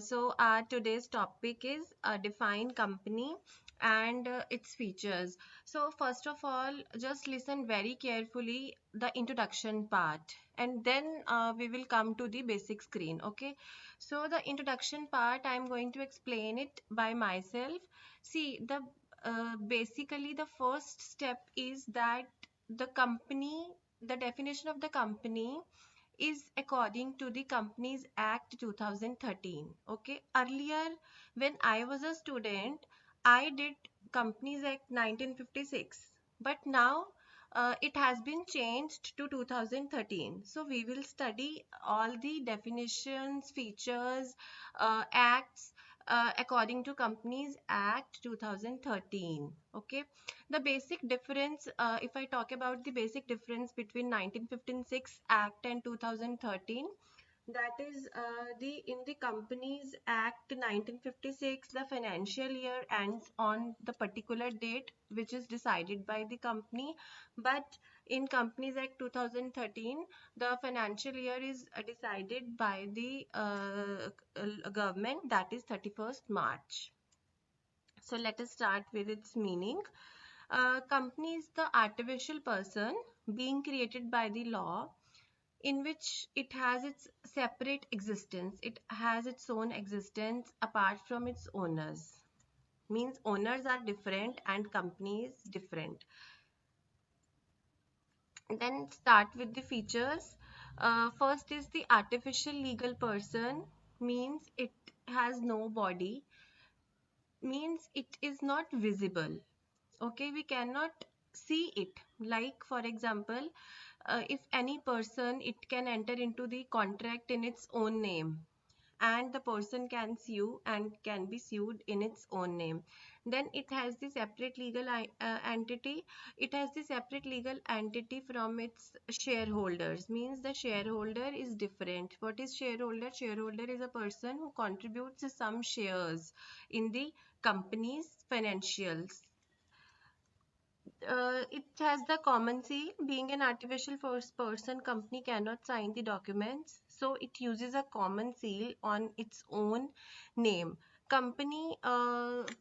So our today's topic is define company and its features. So first of all, just listen very carefully the introduction part, and then we will come to the basic screen. Okay. So the introduction part, I'm going to explain it by myself. See, the basically the first step is that the company, the definition of the company is according to the Companies Act 2013. Okay, earlier when I was a student, I did Companies Act 1956, but now it has been changed to 2013. So we will study all the definitions, features, acts according to Companies Act 2013. Okay, the basic difference, if I talk about the basic difference between 1956 Act and 2013, that is the in the Companies Act 1956, the financial year ends on the particular date which is decided by the company, but in Companies Act 2013, the financial year is decided by the government, that is 31st March. So let us start with its meaning. Company is the artificial person being created by the law, in which it has its separate existence. It has its own existence apart from its owners. Means owners are different and company is different. Then start with the features. First is the artificial legal person, means it has no body, means it is not visible. Okay, we cannot see it. Like for example, if any person, it can enter into the contract in its own name, and the person can sue and can be sued in its own name. Then it has the separate legal entity. It has the separate legal entity from its shareholders, means the shareholder is different. What is shareholder? Shareholder is a person who contributes some shares in the company's financials. It has the common seal. Being an artificial first person, company cannot sign the documents, so it uses a common seal on its own name. Company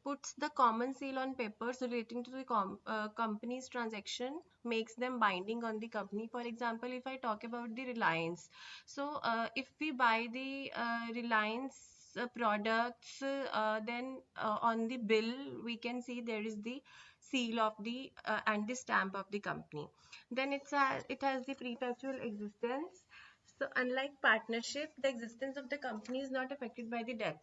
puts the common seal on papers relating to the company's transaction, makes them binding on the company. For example, if I talk about the Reliance, so if we buy the Reliance products, then on the bill we can see there is the seal of the and the stamp of the company. Then it has the perpetual existence. So unlike partnership, the existence of the company is not affected by the death.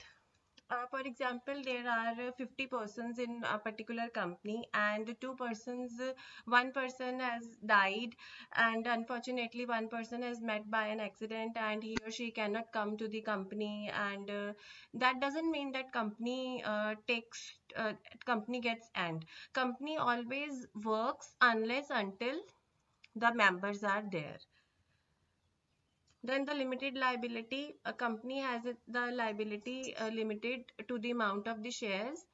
For example, there are 50 persons in a particular company, and two persons, one person has died, and unfortunately one person is met by an accident and he or she cannot come to the company, and that doesn't mean that company gets end. Company always works unless until the members are there. Then the limited liability, a company has the liability limited to the amount of the shares.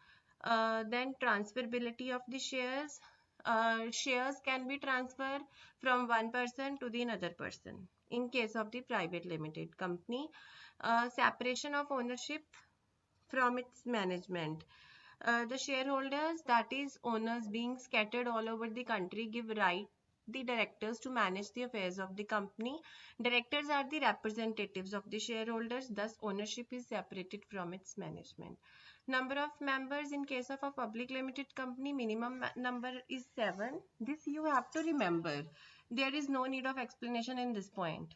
Then transferability of the shares. Shares can be transferred from one person to the another person in case of the private limited company. Separation of ownership from its management. The shareholders, that is owners being scattered all over the country, give right the directors to manage the affairs of the company. Directors are the representatives of the shareholders, thus ownership is separated from its management. Number of members in case of a public limited company, minimum number is 7. This you have to remember. There is no need of explanation in this point.